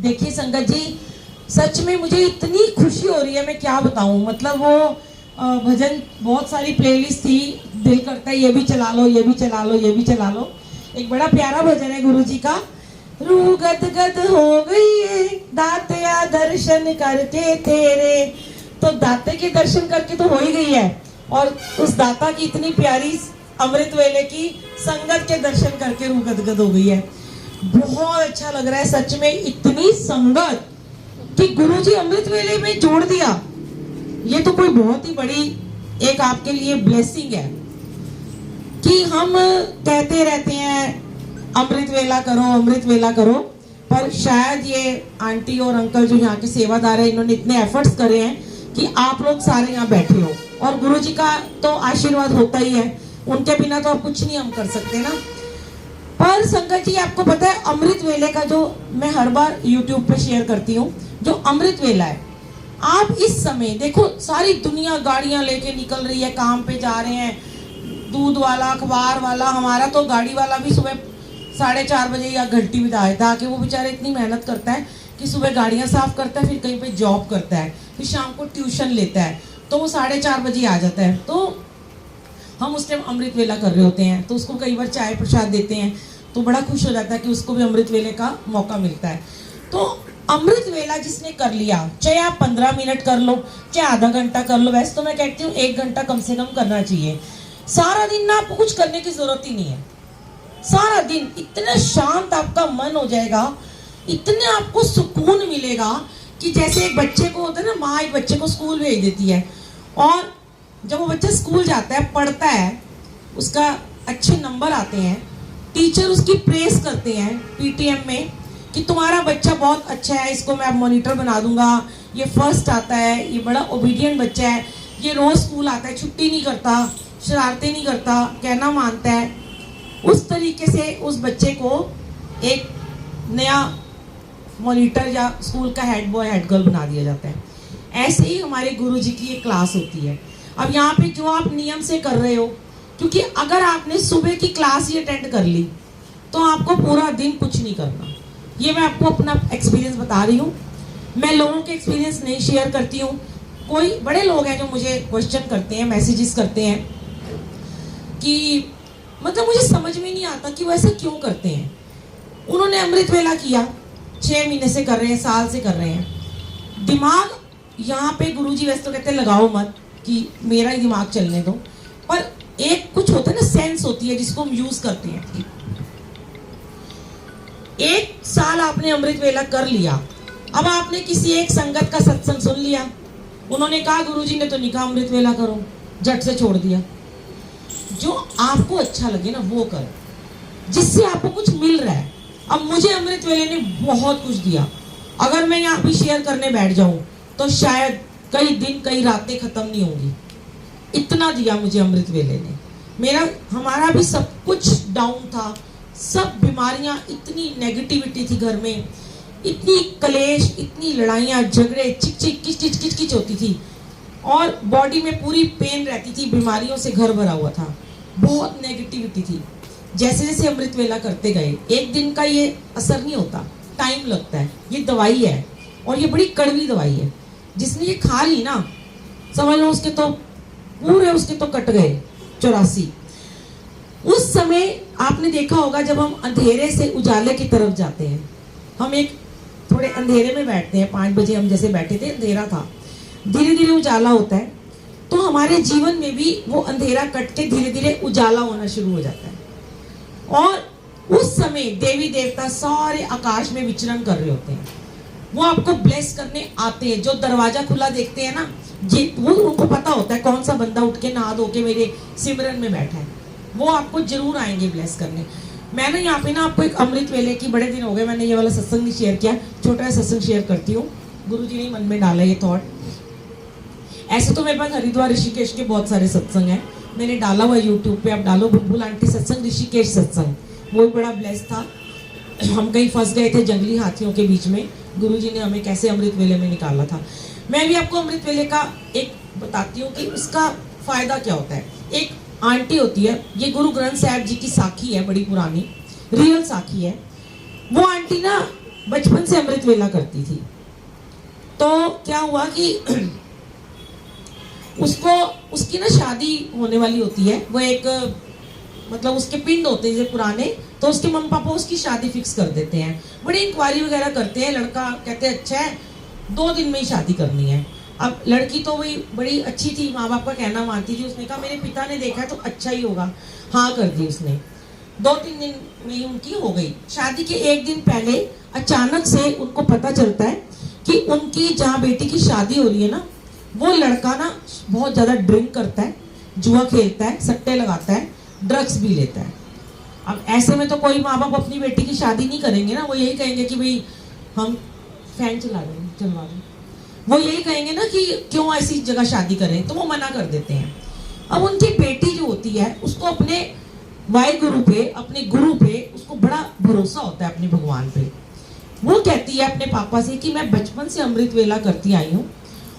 देखिए संगत जी, सच में मुझे इतनी खुशी हो रही है, मैं क्या बताऊं। मतलब वो भजन बहुत सारी प्लेलिस्ट थी, दिल करता है ये भी चला लो, ये भी चला लो, ये भी चला लो। एक बड़ा प्यारा भजन है गुरु जी का, रूह गदगद हो गई है दातया दर्शन करके तेरे। तो दाते के दर्शन करके तो हो ही गई है, और उस दाता की इतनी प्यारी अमृत वेले की संगत के दर्शन करके रूह गदगद हो गई है। बहुत अच्छा लग रहा है सच में, इतनी संगत कि गुरुजी अमृत वेले में जोड़ दिया। ये तो कोई बहुत ही बड़ी एक आपके लिए ब्लेसिंग है कि हम कहते रहते हैं अमृत वेला करो, अमृत वेला करो, पर शायद ये आंटी और अंकल जो यहाँ के सेवादार है, इन्होंने इतने एफर्ट्स करे हैं कि आप लोग सारे यहाँ बैठे हो, और गुरुजी का तो आशीर्वाद होता ही है, उनके बिना तो आप कुछ नहीं हम कर सकते ना। पर संगत जी, आपको पता है अमृत वेले का जो मैं हर बार YouTube पे शेयर करती हूँ, जो अमृत वेला है, आप इस समय देखो सारी दुनिया गाड़ियां लेके निकल रही है, काम पे जा रहे हैं, दूध वाला, अखबार वाला, हमारा तो गाड़ी वाला भी सुबह 4:30 बजे या घंटी बिताए था कि वो बेचारा इतनी मेहनत करता है कि सुबह गाड़ियां साफ करता है, फिर कहीं पे जॉब करता है, फिर शाम को ट्यूशन लेता है, तो वो 4:30 बजे आ जाता है। तो हम उस टाइम अमृत वेला कर रहे होते हैं, तो उसको कई बार चाय प्रसाद देते हैं, तो बड़ा खुश हो जाता है कि उसको भी अमृत वेले का मौका मिलता है। तो अमृत वेला जिसने कर लिया, चाहे आप 15 मिनट कर लो, चाहे आधा घंटा कर लो, वैसे तो मैं कहती हूँ 1 घंटा कम से कम करना चाहिए। सारा दिन ना आपको कुछ करने की जरूरत ही नहीं है, सारा दिन इतना शांत आपका मन हो जाएगा, इतने आपको सुकून मिलेगा कि जैसे एक बच्चे को होता है ना, माँ एक बच्चे को स्कूल भेज देती है, और जब वो बच्चा स्कूल जाता है, पढ़ता है, उसका अच्छे नंबर आते हैं, टीचर उसकी प्रेस करते हैं पीटीएम में कि तुम्हारा बच्चा बहुत अच्छा है, इसको मैं अब मॉनिटर बना दूंगा, ये फर्स्ट आता है, ये बड़ा ओबीडियंट बच्चा है, ये रोज स्कूल आता है, छुट्टी नहीं करता, शरारतें नहीं करता, कहना मानता है। उस तरीके से उस बच्चे को एक नया मॉनिटर या स्कूल का हेड बॉय हेड गर्ल बना दिया जाता है। ऐसे ही हमारे गुरुजी की ये क्लास होती है। अब यहाँ पे जो आप नियम से कर रहे हो, क्योंकि अगर आपने सुबह की क्लास ही अटेंड कर ली तो आपको पूरा दिन कुछ नहीं करना। ये मैं आपको अपना एक्सपीरियंस बता रही हूँ, मैं लोगों के एक्सपीरियंस नहीं शेयर करती हूँ। कोई बड़े लोग हैं जो मुझे क्वेश्चन करते हैं, मैसेजेस करते हैं कि मतलब मुझे समझ में नहीं आता कि वो ऐसा क्यों करते हैं। उन्होंने अमृत वेला किया, 6 महीने से कर रहे हैं, साल से कर रहे हैं, दिमाग यहाँ पे गुरुजी वैसे तो कहते हैं लगाओ मत कि मेरा ही दिमाग चलने दो, पर एक कुछ होता है ना, सेंस होती है जिसको हम यूज करते हैं। 1 साल आपने अमृत वेला कर लिया, अब आपने किसी एक संगत का सत्संग सुन लिया, उन्होंने कहा गुरुजी ने तो नहीं कहा अमृत वेला करो, झट से छोड़ दिया। जो आपको अच्छा लगे ना वो करो, जिससे आपको कुछ मिल रहा है। अब मुझे अमृत वेले ने बहुत कुछ दिया, अगर मैं यहाँ भी शेयर करने बैठ जाऊं तो शायद कई दिन कई रातें खत्म नहीं होंगी, इतना दिया मुझे अमृत वेले ने। मेरा हमारा भी सब कुछ डाउन था, सब बीमारियां, इतनी नेगेटिविटी थी घर में, इतनी कलेश, इतनी लड़ाइयां झगड़े, चिक चिक किच किच किच किच होती थी, और बॉडी में पूरी पेन रहती थी, बीमारियों से घर भरा हुआ था, बहुत नेगेटिविटी थी। जैसे जैसे अमृत वेला करते गए, एक दिन का ये असर नहीं होता, टाइम लगता है। ये दवाई है और ये बड़ी कड़वी दवाई है, जिसने ये खा ली ना समझ लो उसके तो पूरे उसके तो कट गए 84। उस समय आपने देखा होगा जब हम अंधेरे से उजाले की तरफ जाते हैं, हम एक थोड़े अंधेरे में बैठते हैं, 5 बजे हम जैसे बैठे थे, अंधेरा था, धीरे धीरे उजाला होता है, तो हमारे जीवन में भी वो अंधेरा कट के धीरे धीरे उजाला होना शुरू हो जाता है। और उस समय देवी देवता सारे आकाश में विचरण कर रहे होते हैं, वो आपको ब्लेस करने आते हैं। जो दरवाजा खुला देखते हैं ना, वो उनको पता होता है कौन सा बंदा उठ के नहा धो के मेरे सिमरन में बैठा है, वो आपको जरूर आएंगे ब्लेस करने। मैंने यहाँ पे ना आपको एक अमृत वेले की, बड़े दिन हो गए मैंने ये वाला सत्संग नहीं शेयर किया, छोटा सा सत्संग शेयर करती हूँ, गुरुजी ने मन में डाला ये थॉट। ऐसे तो मेरे पास हरिद्वार ऋषिकेश के बहुत सारे सत्संग हैं, मैंने डाला हुआ यूट्यूब पे, आप डालो बुलबुल आंटी सत्संग, ऋषिकेश सत्संग, वो भी बड़ा ब्लेस था। हम कहीं फंस गए थे जंगली हाथियों के बीच में, गुरुजी ने हमें कैसे अमृत वेले में निकाला था। मैं भी आपको अमृत वेले का एक बताती हूँ कि उसका फायदा क्या होता है। एक आंटी होती है, ये गुरु ग्रंथ साहिब जी की साखी है, बड़ी पुरानी रियल साखी है। वो आंटी ना बचपन से अमृत वेला करती थी। तो क्या हुआ कि उसको उसकी ना शादी होने वाली होती है। वो एक मतलब उसके पिंड होते हैं जैसे पुराने, तो उसके मम्मी पापा उसकी शादी फिक्स कर देते हैं। बड़ी इंक्वायरी वगैरह करते हैं। लड़का कहते हैं अच्छा है 2 दिन में ही शादी करनी है। अब लड़की तो वही बड़ी अच्छी थी, माँ बाप का कहना मानती थी। उसने कहा मेरे पिता ने देखा है तो अच्छा ही होगा, हाँ कर दी उसने। 2-3 दिन में ही उनकी हो गई। शादी के 1 दिन पहले अचानक से उनको पता चलता है कि उनकी जहाँ बेटी की शादी हो रही है ना, वो लड़का ना बहुत ज्यादा ड्रिंक करता है, जुआ खेलता है, सट्टे लगाता है, ड्रग्स भी लेता है। अब ऐसे में तो कोई माँ बाप अपनी बेटी की शादी नहीं करेंगे ना, वो यही कहेंगे कि भाई हम फैन चला रहे। वो यही कहेंगे ना कि क्यों ऐसी जगह शादी करें, तो वो मना कर देते हैं। अब उनकी बेटी जो होती है उसको अपने वाहिगुरु पे, अपने गुरु पे उसको बड़ा भरोसा होता है, अपने भगवान पे। वो कहती है अपने पापा से कि मैं बचपन से अमृत वेला करती आई हूँ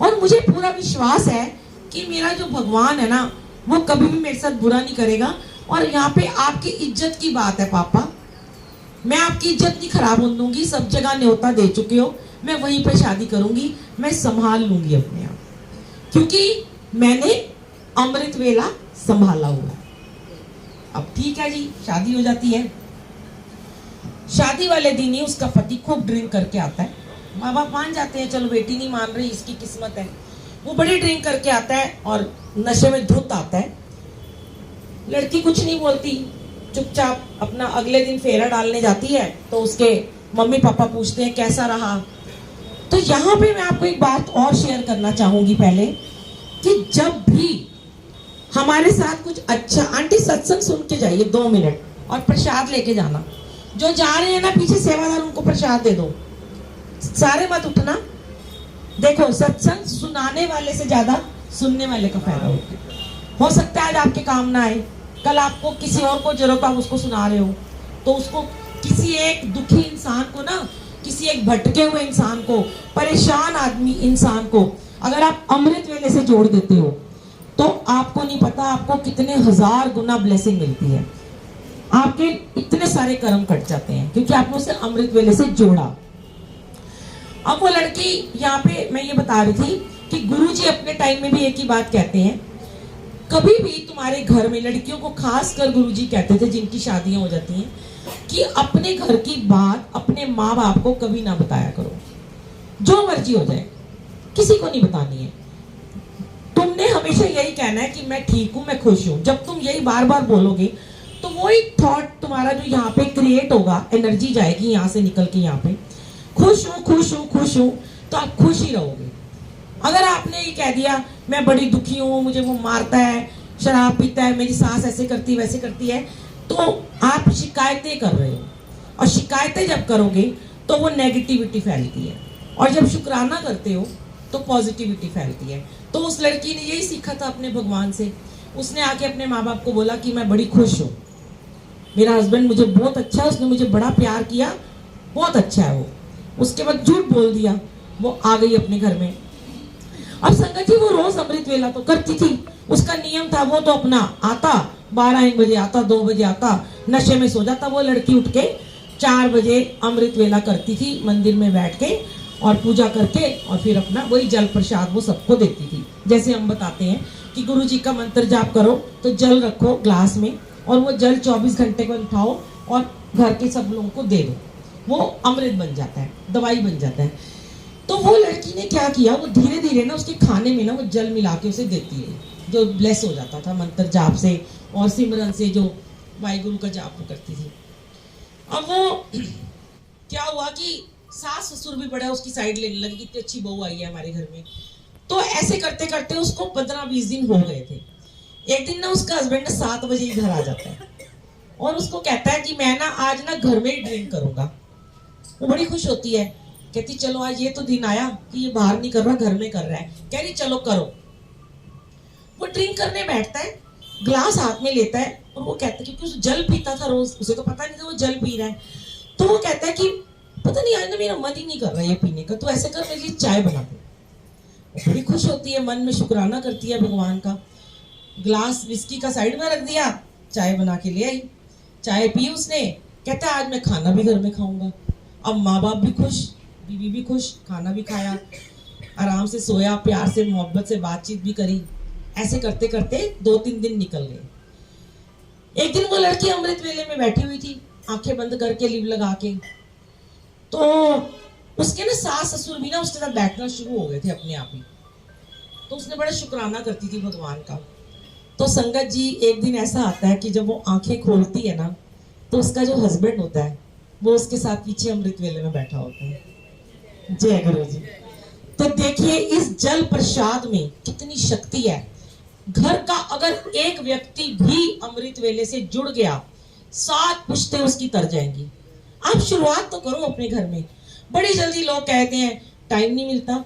और मुझे पूरा विश्वास है कि मेरा जो भगवान है ना वो कभी भी मेरे साथ बुरा नहीं करेगा। और यहाँ पे आपकी इज्जत की बात है पापा, मैं आपकी इज्जत नहीं खराब होने दूंगी। सब जगह न्योता दे चुके हो, मैं वहीं पे शादी करूंगी, मैं संभाल लूंगी अपने आप, क्योंकि मैंने अमृत वेला संभाला हुआ है। अब ठीक है जी, शादी हो जाती है। शादी वाले दिन ही उसका पति खूब ड्रिंक करके आता है। माँ बाप मान जाते हैं, चलो बेटी नहीं मान रही, इसकी किस्मत है। वो बड़ी ड्रिंक करके आता है और नशे में धुत आता है। लड़की कुछ नहीं बोलती, चुपचाप अपना अगले दिन फेरा डालने जाती है। तो उसके मम्मी पापा पूछते हैं कैसा रहा। तो यहाँ पे मैं आपको एक बात और शेयर करना चाहूंगी पहले, कि जब भी हमारे साथ कुछ अच्छा, आंटी सत्संग सुन के जाइए 2 मिनट और प्रसाद लेके जाना। जो जा रहे हैं ना पीछे सेवादार, उनको प्रसाद दे दो, सारे मत उठना। देखो सत्संग सुनाने वाले से ज्यादा सुनने वाले का फायदा होता है। हो सकता है आज आपके काम ना आए, कल आपको किसी और को जरूरत, आप उसको सुना रहे हो, तो उसको किसी एक दुखी इंसान को ना, किसी एक भटके हुए इंसान को, परेशान आदमी इंसान को अगर आप अमृत वेले से जोड़ देते हो तो आपको नहीं पता आपको कितने 1000 गुना ब्लेसिंग मिलती है। आपके इतने सारे कर्म कट जाते हैं क्योंकि आपने उसे अमृत वेले से जोड़ा। अब वो लड़की, यहाँ पे मैं ये बता रही थी कि गुरुजी अपने टाइम में भी एक ही बात कहते हैं, कभी भी तुम्हारे घर में, लड़कियों को खासकर गुरुजी कहते थे जिनकी शादियां हो जाती हैं, कि अपने घर की बात अपने माँ बाप को कभी ना बताया करो। जो मर्जी हो जाए, किसी को नहीं बतानी है। तुमने हमेशा यही कहना है कि मैं ठीक हूं, मैं खुश हूं। जब तुम यही बार बार बोलोगे तो वो एक थॉट तुम्हारा जो यहाँ पे क्रिएट होगा, एनर्जी जाएगी यहाँ से निकल के यहाँ पे, खुश हूं खुश हूं खुश हूं, तो आप खुश ही रहोगे। अगर आपने ये कह दिया मैं बड़ी दुखी हूँ, मुझे वो मारता है, शराब पीता है, मेरी सास ऐसे करती है वैसे करती है, तो आप शिकायतें कर रहे हो। और शिकायतें जब करोगे तो वो नेगेटिविटी फैलती है, और जब शुक्राना करते हो तो पॉजिटिविटी फैलती है। तो उस लड़की ने यही सीखा था अपने भगवान से। उसने आके अपने माँ बाप को बोला कि मैं बड़ी खुश हूँ, मेरा हस्बैंड मुझे बहुत अच्छा है, उसने मुझे बड़ा प्यार किया, बहुत अच्छा है वो। उसके बाद झूठ बोल दिया, वो आ गई अपने घर में। अब संगत जी वो रोज अमृत वेला तो करती थी, उसका नियम था। वो तो अपना आता 12-1 बजे आता, 2 बजे आता, नशे में सो जाता। वो लड़की उठ के 4 बजे अमृत वेला करती थी, मंदिर में बैठ के और पूजा करके, और फिर अपना वही जल प्रसाद वो सबको देती थी। जैसे हम बताते हैं कि गुरु जी का मंत्र जाप करो तो जल रखो ग्लास में, और वो जल 24 घंटे बाद उठाओ और घर के सब लोगों को दे दो, वो अमृत बन जाता है, दवाई बन जाता है। तो वो लड़की ने क्या किया, वो धीरे धीरे ना उसके खाने में ना वो जल मिला के उसे देती है, जो ब्लेस हो जाता था मंत्र जाप से और सिमरन से, जो वाहिगुरु का जाप वो करती थी। अब वो क्या हुआ कि सास ससुर भी बड़ा उसकी साइड लेने लगे, कितनी अच्छी बहू आई है हमारे घर में। तो ऐसे करते करते उसको 15-20 दिन हो गए थे। एक दिन ना उसका हस्बैंड 7 बजे ही घर आ जाता है और उसको कहता है कि मैं ना आज ना घर में ही ड्रिंक करूंगा। वो बड़ी खुश होती है, कहती चलो आज ये तो दिन आया कि ये बाहर नहीं कर रहा, घर में कर रहा है। कह रही चलो करो। वो ड्रिंक करने बैठता है, ग्लास हाथ में लेता है, और वो कहता है, क्योंकि उसे जल पीता था रोज, उसे तो पता नहीं था वो जल पी रहा है, तो वो कहता है कि पता नहीं आज ना मेरा मन ही नहीं कर रहा है ये पीने का, तो ऐसे कर मेरे लिए चाय बना दे। बड़ी खुश होती है, मन में शुक्राना करती है भगवान का। ग्लास विस्की का साइड में रख दिया, चाय बना के ले आई, चाय पी उसने। कहता है आज मैं खाना भी घर में खाऊंगा, अब माँ बाप भी खुश, बीवी भी खुश, खाना भी खाया, आराम से सोया, प्यार से मोहब्बत से बातचीत भी करी। ऐसे करते करते 2-3 दिन निकल गए। एक दिन वो लड़की अमृत वेले में बैठी हुई थी, आंखें बंद करके लिव लगा के। तो उसके ना सास ससुर भी ना उसके साथ बैठना शुरू हो गए थे अपने आप ही। तो उसने बड़ा शुक्राना करती थी भगवान का। तो संगत जी, एक दिन ऐसा आता है कि जब वो आंखें खोलती है ना, तो उसका जो हस्बैंड होता है वो उसके साथ पीछे अमृत वेले में बैठा होता है। जय गुरु जी। तो देखिए इस जल प्रसाद में कितनी शक्ति है। घर का अगर एक व्यक्ति भी अमृत वेले से जुड़ गया, 7 पुश्तें उसकी तर जाएंगी। आप शुरुआत तो करो अपने घर में। बड़ी जल्दी लोग कहते हैं टाइम नहीं मिलता,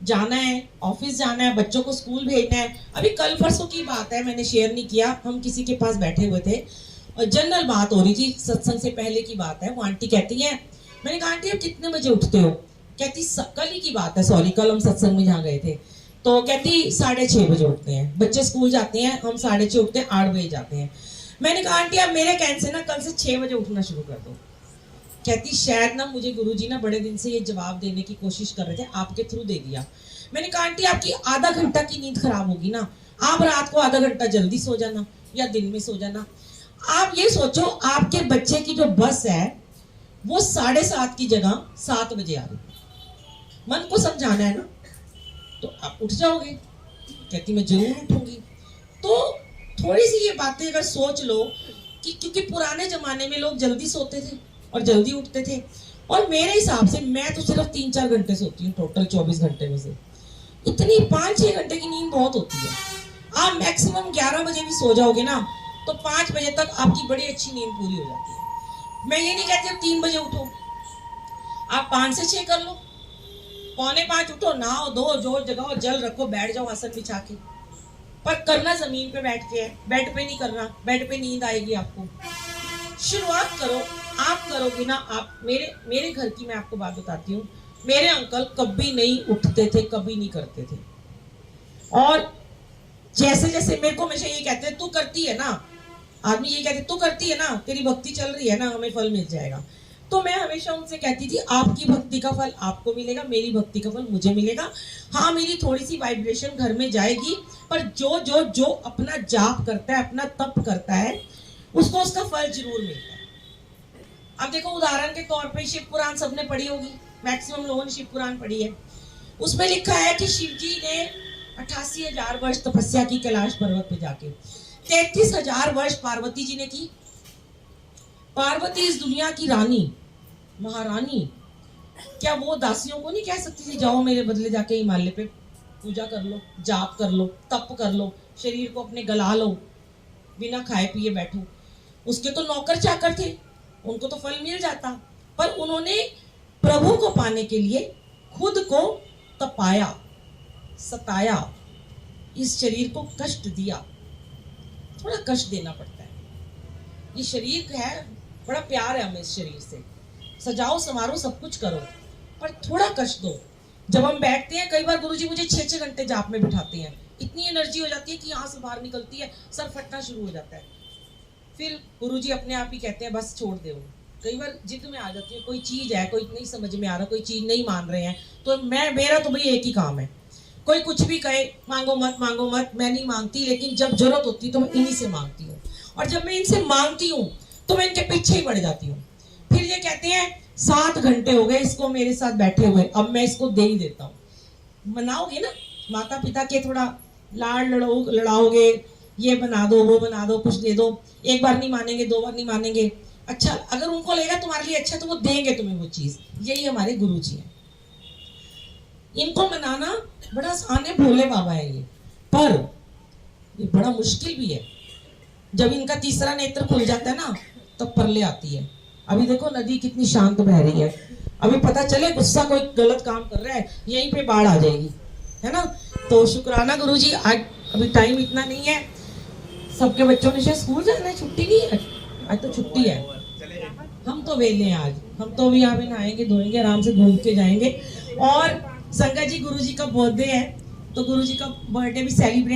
जाना है, ऑफिस जाना है, बच्चों को स्कूल भेजना है। अभी कल परसों की बात है, मैंने शेयर नहीं किया, हम किसी के पास बैठे हुए थे और जनरल बात हो रही थी, सत्संग से पहले की बात है। वो आंटी कहती है, मैंने कहा आंटी आप कितने बजे उठते हो? कहती कल ही की बात है, सॉरी, कल हम सत्संग में जहाँ गए थे। तो कहती 6:30 बजे उठते हैं, बच्चे स्कूल जाते हैं, हम 6:30 उठते हैं, 8 बजे जाते हैं। मैंने कहा आंटी आप मेरे कहने से ना कल से 6 बजे उठना शुरू कर दो। कहती शायद ना मुझे गुरुजी ना बड़े दिन से ये जवाब देने की कोशिश कर रहे थे, आपके थ्रू दे दिया। मैंने कहा आंटी आपकी आधा घंटा की नींद खराब होगी ना, आप रात को आधा घंटा जल्दी सो जाना या दिन में सो जाना। आप ये सोचो आपके बच्चे की जो बस है वो 7:30 की जगह 7 बजे आ रही, मन को समझाना है ना, तो आप उठ जाओगे। कहती मैं जरूर उठूंगी। तो थोड़ी सी ये बातें अगर सोच लो कि क्योंकि पुराने जमाने में लोग जल्दी सोते थे और जल्दी उठते थे, और मेरे हिसाब से मैं तो सिर्फ 3-4 घंटे सोती हूँ टोटल 24 घंटे में से। इतनी 5-6 घंटे की नींद बहुत होती है। आप मैक्सिमम 11 बजे भी सो जाओगे ना तो 5 बजे तक आपकी बड़ी अच्छी नींद पूरी हो जाती है। मैं ये नहीं कहती आप 3 बजे उठो, आप 5 से 6 कर लो, 4:45 उठो, नहाओ धो, जोर जगाओ, जल रखो, बैठ जाओ आसन बिछा के। पर करना जमीन पे बैठ के है, बेड पे नहीं करना, बेड पे नींद आएगी आपको। शुरुआत करो, आप करोगे ना। आप मेरे घर की मैं आपको बात बताती हूँ, मेरे अंकल कभी नहीं उठते थे, कभी नहीं करते थे। और जैसे जैसे मेरे को हमेशा ये कहते हैं तू करती है ना, आदमी ये कहते तू करती है ना, तेरी भक्ति चल रही है ना, हमें फल मिल जाएगा। तो मैं हमेशा उनसे कहती थी आपकी भक्ति का फल आपको मिलेगा, मेरी भक्ति का फल मुझे मिलेगा। हाँ मेरी थोड़ी सी वाइब्रेशन घर में जाएगी, पर जो जो जो अपना जाप करता है, अपना तप करता है, उसको उसका फल जरूर मिलता है। अब देखो उदाहरण के तौर पे शिव पुराण सबने पढ़ी होगी, मैक्सिमम लोगों ने शिव पुराण पढ़ी है। उसमें लिखा है कि शिव जी ने 88,000 वर्ष तपस्या की कैलाश पर्वत पे जाके, 33,000 वर्ष पार्वती जी ने की। पार्वती इस दुनिया की रानी, महारानी, क्या वो दासियों को नहीं कह सकती थी जाओ मेरे बदले जाके हिमालय पे पूजा कर लो, जाप कर लो, तप कर लो, शरीर को अपने गला लो, बिना खाए पिए बैठो। उसके तो नौकर चाकर थे, उनको तो फल मिल जाता, पर उन्होंने प्रभु को पाने के लिए खुद को तपाया, सताया, इस शरीर को कष्ट दिया। थोड़ा कष्ट देना पड़ता है। ये शरीर है, बड़ा प्यार है हमें इस शरीर से, सजाओ संवारो सब कुछ करो, पर थोड़ा कष्ट दो। जब हम बैठते हैं, कई बार गुरुजी मुझे 6-6 घंटे जाप में बिठाते हैं, इतनी एनर्जी हो जाती है कि यहाँ से बाहर निकलती है, सर फटना शुरू हो जाता है। फिर गुरुजी अपने आप ही कहते हैं बस छोड़ दे। कई बार जिद में आ जाती है, कोई चीज है, कोई नहीं समझ में आ रहा, कोई चीज नहीं मान रहे हैं, तो मेरा तो भाई एक ही काम है, कोई कुछ भी कहे मांगो मत, मैं नहीं मांगती, लेकिन जब जरूरत होती है तो मैं इन्हीं से मांगती हूँ, और जब मैं इनसे मांगती हूँ तो मैं इनके पीछे ही पड़ जाती हूँ। फिर ये कहते हैं 7 घंटे हो गए इसको मेरे साथ बैठे हुए, अब मैं इसको दे ही देता हूँ। मनाओगे ना, माता पिता के थोड़ा लाड़ लड़ाओगे, ये बना दो, वो बना दो, कुछ दे दो, एक बार नहीं मानेंगे, 2 बार नहीं मानेंगे, अच्छा अगर उनको लगेगा तुम्हारे लिए अच्छा तो वो देंगे तुम्हें वो चीज। यही हमारे गुरु जी हैं। इनको मनाना बड़ा आसान है, भोले बाबा है ये, पर ये बड़ा मुश्किल भी है। जब इनका तीसरा नेत्र खुल जाता है ना तो परले आती है। अभी देखो नदी कितनी शांत बह रही है, अभी पता चले गुस्सा कोई गलत काम कर रहा है, यहीं पे बाढ़ आ जाएगी, है ना। तो शुक्राना गुरुजी, आज अभी टाइम इतना नहीं है, सबके बच्चों ने शायद स्कूल जाना है, छुट्टी नहीं है आज, तो छुट्टी है, हम तो वेले हैं आज, हम तो अभी यहाँ पे नहाएंगे धोएंगे, आराम से घूम के जाएंगे। और संगत जी गुरुजी का बर्थडे है, तो गुरुजी का बर्थडे भी सेलिब्रेट